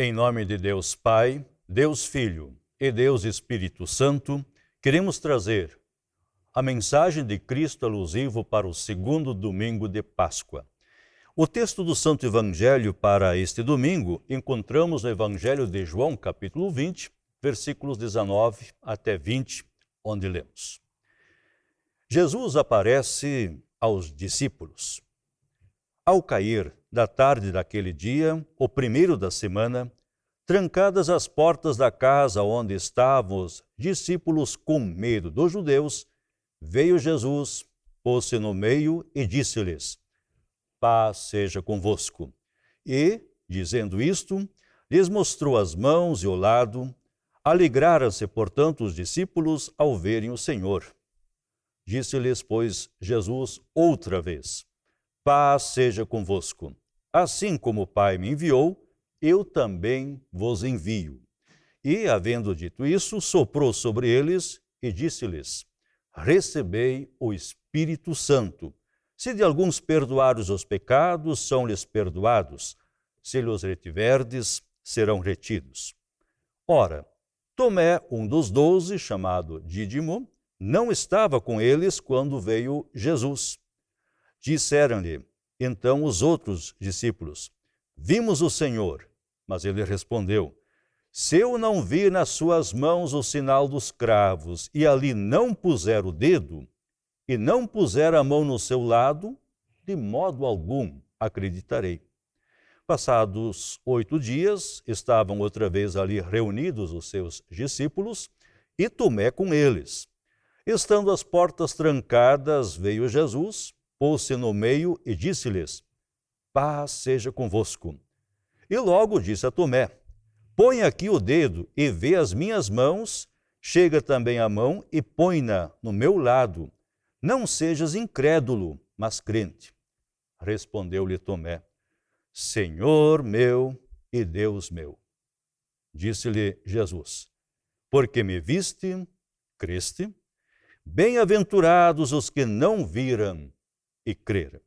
Em nome de Deus Pai, Deus Filho e Deus Espírito Santo, queremos trazer a mensagem de Cristo alusivo para o segundo domingo de Páscoa. O texto do Santo Evangelho para este domingo encontramos no Evangelho de João, capítulo 20, versículos 19 até 20, onde lemos. Jesus aparece aos discípulos. Ao cair da tarde daquele dia, o primeiro da semana, trancadas as portas da casa onde estavam os discípulos com medo dos judeus, veio Jesus, pôs-se no meio e disse-lhes: Paz seja convosco. E, dizendo isto, lhes mostrou as mãos e o lado. Alegraram-se, portanto, os discípulos ao verem o Senhor. Disse-lhes, pois, Jesus outra vez: Paz seja convosco. Assim como o Pai me enviou, eu também vos envio. E, havendo dito isso, soprou sobre eles e disse-lhes: Recebei o Espírito Santo. Se de alguns perdoares os pecados, são-lhes perdoados. Se lhes retiverdes, serão retidos. Ora, Tomé, um dos 12, chamado Dídimo, não estava com eles quando veio Jesus. Disseram-lhe, então, os outros discípulos: Vimos o Senhor. Mas ele respondeu: Se eu não vir nas suas mãos o sinal dos cravos, e ali não puser o dedo, e não puser a mão no seu lado, de modo algum acreditarei. Passados 8 dias, estavam outra vez ali reunidos os seus discípulos, e Tomé com eles. Estando as portas trancadas, veio Jesus, pôs-se no meio e disse-lhes: Paz seja convosco. E logo disse a Tomé: Põe aqui o dedo e vê as minhas mãos, chega também a mão e põe-na no meu lado. Não sejas incrédulo, mas crente. Respondeu-lhe Tomé: Senhor meu e Deus meu. Disse-lhe Jesus: Porque me viste, creste? Bem-aventurados os que não viram e creram.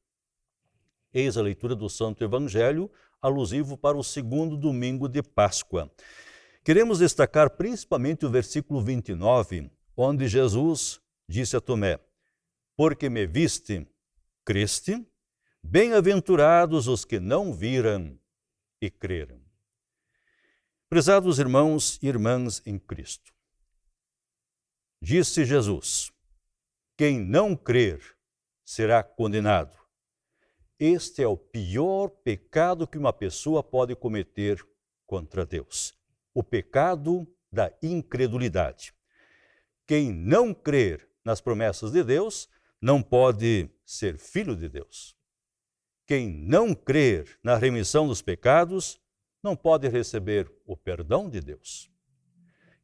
Eis a leitura do Santo Evangelho, alusivo para o segundo domingo de Páscoa. Queremos destacar principalmente o versículo 29, onde Jesus disse a Tomé: Porque me viste, creste? Bem-aventurados os que não viram e creram. Prezados irmãos e irmãs em Cristo, disse Jesus: Quem não crer será condenado. Este é o pior pecado que uma pessoa pode cometer contra Deus: o pecado da incredulidade. Quem não crer nas promessas de Deus não pode ser filho de Deus. Quem não crer na remissão dos pecados não pode receber o perdão de Deus.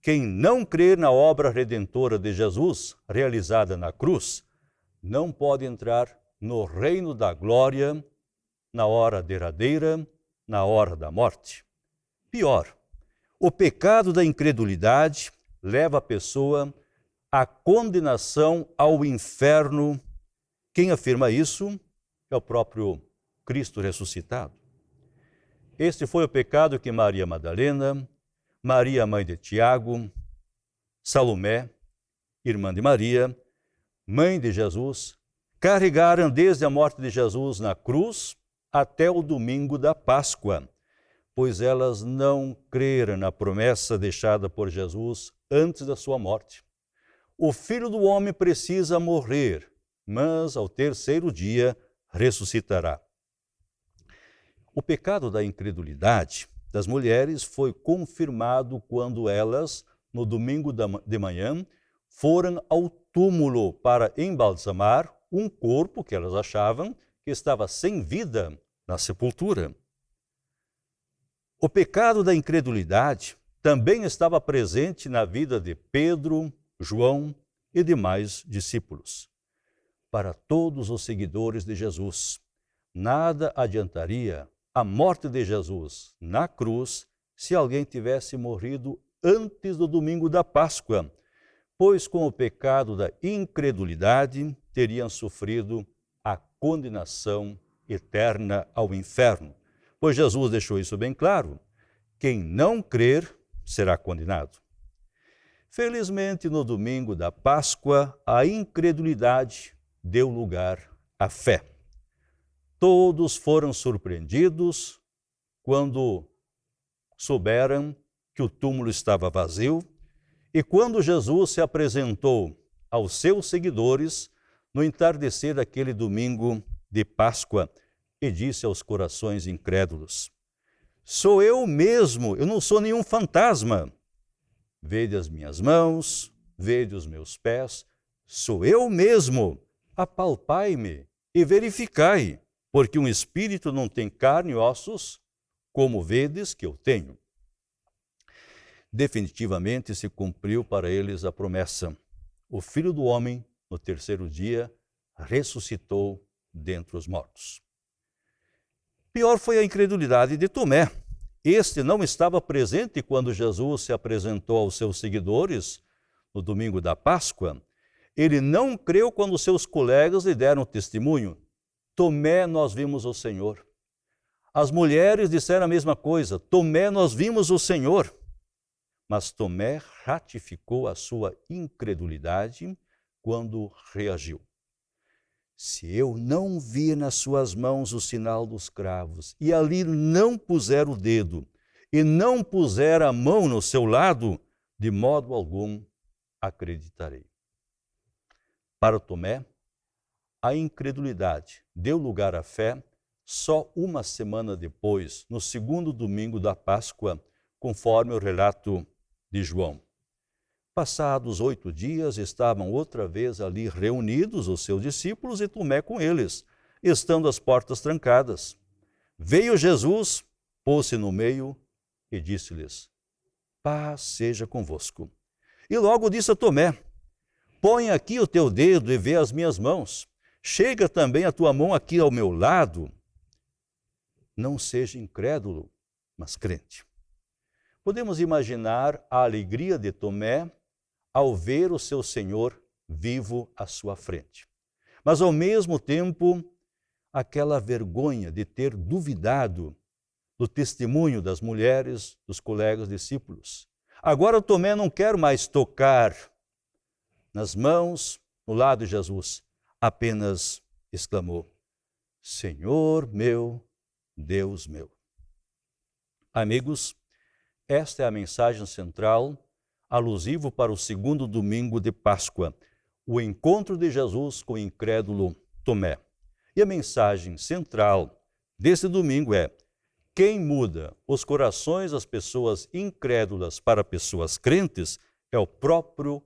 Quem não crer na obra redentora de Jesus, realizada na cruz, não pode entrar no reino da glória na hora derradeira, na hora da morte. Pior, o pecado da incredulidade leva a pessoa à condenação ao inferno. Quem afirma isso é o próprio Cristo ressuscitado. Este foi o pecado que Maria Madalena, Maria, mãe de Tiago, Salomé, irmã de Maria, mãe de Jesus, carregaram desde a morte de Jesus na cruz até o domingo da Páscoa, pois elas não creram na promessa deixada por Jesus antes da sua morte. O Filho do Homem precisa morrer, mas ao terceiro dia ressuscitará. O pecado da incredulidade das mulheres foi confirmado quando elas, no domingo de manhã, foram ao túmulo para embalsamar um corpo que elas achavam que estava sem vida na sepultura. O pecado da incredulidade também estava presente na vida de Pedro, João e demais discípulos. Para todos os seguidores de Jesus, nada adiantaria a morte de Jesus na cruz se alguém tivesse morrido antes do domingo da Páscoa, pois com o pecado da incredulidade teriam sofrido a condenação eterna ao inferno. Pois Jesus deixou isso bem claro. Quem não crer será condenado. Felizmente, no domingo da Páscoa, a incredulidade deu lugar à fé. Todos foram surpreendidos quando souberam que o túmulo estava vazio e quando Jesus se apresentou aos seus seguidores no entardecer daquele domingo de Páscoa e disse aos corações incrédulos: sou eu mesmo, eu não sou nenhum fantasma. Vede as minhas mãos, vede os meus pés, sou eu mesmo. Apalpai-me e verificai, porque um espírito não tem carne e ossos, como vedes que eu tenho. Definitivamente se cumpriu para eles a promessa. O Filho do Homem, no terceiro dia, ressuscitou dentre os mortos. Pior foi a incredulidade de Tomé. Este não estava presente quando Jesus se apresentou aos seus seguidores no domingo da Páscoa. Ele não creu quando seus colegas lhe deram testemunho. Tomé, nós vimos o Senhor. As mulheres disseram a mesma coisa. Tomé, nós vimos o Senhor. Mas Tomé ratificou a sua incredulidade quando reagiu. Se eu não vir nas suas mãos o sinal dos cravos, e ali não puser o dedo, e não puser a mão no seu lado, de modo algum acreditarei. Para Tomé, a incredulidade deu lugar à fé só uma semana depois, no segundo domingo da Páscoa, conforme o relato de João. Passados 8 dias, estavam outra vez ali reunidos os seus discípulos e Tomé com eles, estando as portas trancadas. Veio Jesus, pôs-se no meio e disse-lhes: paz seja convosco. E logo disse a Tomé: põe aqui o teu dedo e vê as minhas mãos. Chega também a tua mão aqui ao meu lado. Não seja incrédulo, mas crente. Podemos imaginar a alegria de Tomé ao ver o seu Senhor vivo à sua frente. Mas, ao mesmo tempo, aquela vergonha de ter duvidado do testemunho das mulheres, dos colegas discípulos. Agora Tomé não quer mais tocar nas mãos, no lado de Jesus. Apenas exclamou: Senhor meu, Deus meu. Amigos, esta é a mensagem central, alusivo para o segundo domingo de Páscoa, o encontro de Jesus com o incrédulo Tomé. E a mensagem central desse domingo é: quem muda os corações das pessoas incrédulas para pessoas crentes é o próprio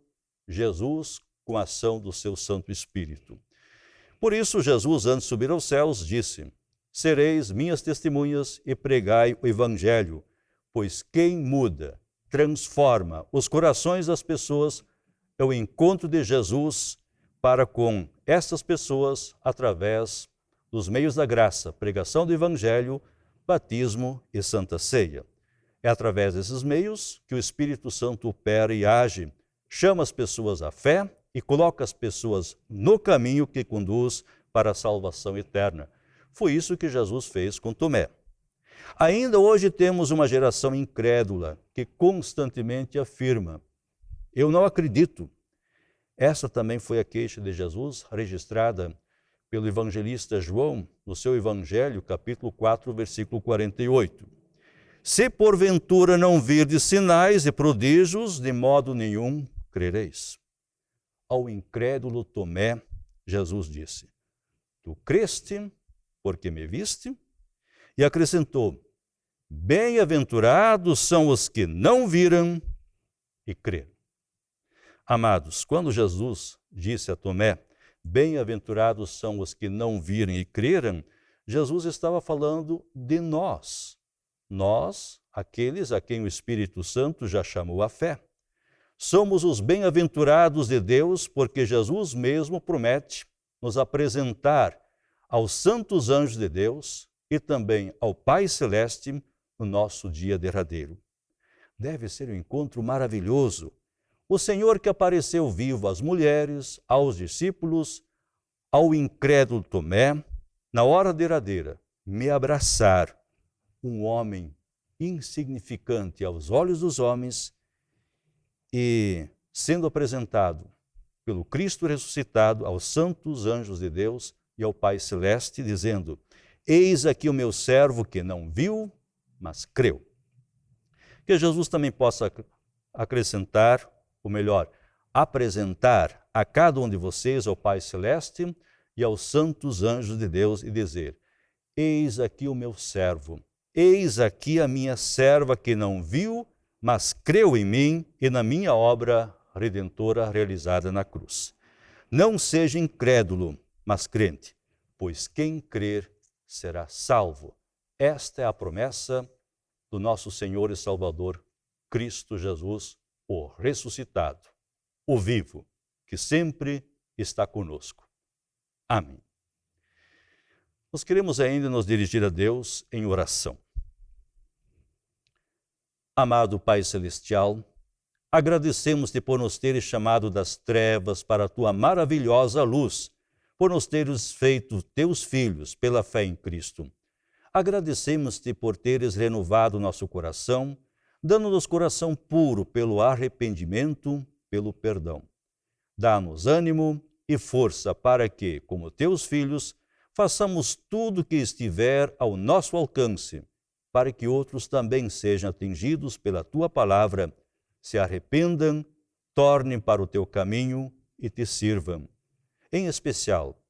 Jesus com a ação do seu Santo Espírito. Por isso, Jesus, antes de subir aos céus, disse: sereis minhas testemunhas e pregai o Evangelho, pois quem muda, transforma os corações das pessoas é o encontro de Jesus para com essas pessoas através dos meios da graça, pregação do Evangelho, batismo e Santa Ceia. É através desses meios que o Espírito Santo opera e age, chama as pessoas à fé e coloca as pessoas no caminho que conduz para a salvação eterna. Foi isso que Jesus fez com Tomé. Ainda hoje temos uma geração incrédula que constantemente afirma: eu não acredito. Essa também foi a queixa de Jesus, registrada pelo evangelista João, no seu Evangelho, capítulo 4, versículo 48. Se porventura não virdes sinais e prodígios, de modo nenhum crereis. Ao incrédulo Tomé, Jesus disse: tu creste porque me viste? E acrescentou: bem-aventurados são os que não viram e creram. Amados, quando Jesus disse a Tomé: bem-aventurados são os que não viram e creram, Jesus estava falando de nós. Nós, aqueles a quem o Espírito Santo já chamou à fé. Somos os bem-aventurados de Deus porque Jesus mesmo promete nos apresentar aos santos anjos de Deus e também ao Pai Celeste no nosso dia derradeiro. Deve ser um encontro maravilhoso. O Senhor que apareceu vivo às mulheres, aos discípulos, ao incrédulo Tomé, na hora derradeira, me abraçar, um homem insignificante aos olhos dos homens e sendo apresentado pelo Cristo ressuscitado aos santos anjos de Deus e ao Pai Celeste, dizendo: eis aqui o meu servo que não viu, mas creu. Que Jesus também possa acrescentar, ou melhor, apresentar a cada um de vocês ao Pai Celeste e aos santos anjos de Deus e dizer: eis aqui o meu servo, eis aqui a minha serva que não viu, mas creu em mim e na minha obra redentora realizada na cruz. Não seja incrédulo, mas crente, pois quem crer será salvo. Esta é a promessa do nosso Senhor e Salvador, Cristo Jesus, o ressuscitado, o vivo, que sempre está conosco. Amém. Nós queremos ainda nos dirigir a Deus em oração. Amado Pai Celestial, agradecemos-te por nos teres chamado das trevas para a tua maravilhosa luz, por nos teres feito teus filhos pela fé em Cristo. Agradecemos-te por teres renovado nosso coração, dando-nos coração puro pelo arrependimento, pelo perdão. Dá-nos ânimo e força para que, como teus filhos, façamos tudo o que estiver ao nosso alcance, para que outros também sejam atingidos pela tua palavra, se arrependam, tornem para o teu caminho e te sirvam. Em especial,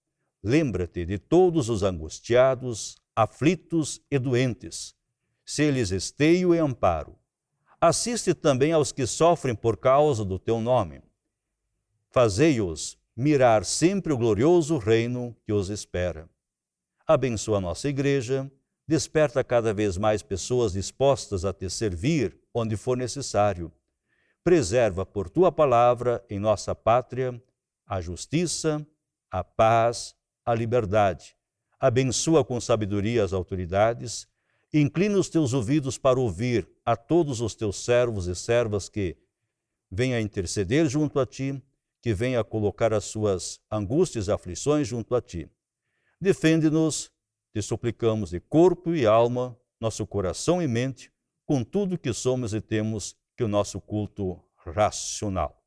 lembra-te de todos os angustiados, aflitos e doentes. Se-lhes esteio e amparo. Assiste também aos que sofrem por causa do teu nome. Fazei-os mirar sempre o glorioso reino que os espera. Abençoa a nossa igreja, desperta cada vez mais pessoas dispostas a te servir onde for necessário. Preserva por tua palavra em nossa pátria a justiça, a paz, a liberdade. Abençoa com sabedoria as autoridades, inclina os teus ouvidos para ouvir a todos os teus servos e servas que venham interceder junto a ti, que venham colocar as suas angústias e aflições junto a ti. Defende-nos, te suplicamos, de corpo e alma, nosso coração e mente, com tudo que somos e temos, que o nosso culto racional.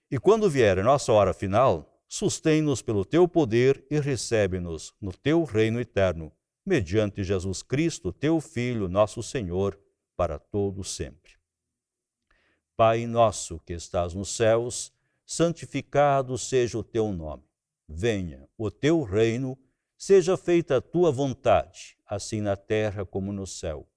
E quando vier a nossa hora final, sustém-nos pelo teu poder e recebe-nos no teu reino eterno, mediante Jesus Cristo, teu Filho, nosso Senhor, para todo sempre. Pai nosso que estás nos céus, santificado seja o teu nome. Venha o teu reino, seja feita a tua vontade, assim na terra como no céu.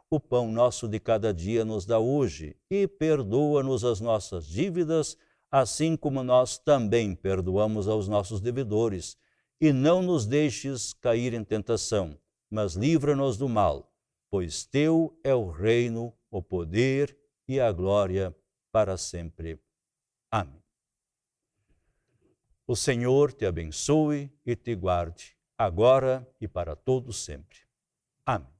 O pão nosso de cada dia nos dá hoje e perdoa-nos as nossas dívidas, assim como nós também perdoamos aos nossos devedores. E não nos deixes cair em tentação, mas livra-nos do mal, pois teu é o reino, o poder e a glória para sempre. Amém. O Senhor te abençoe e te guarde, agora e para todo sempre. Amém.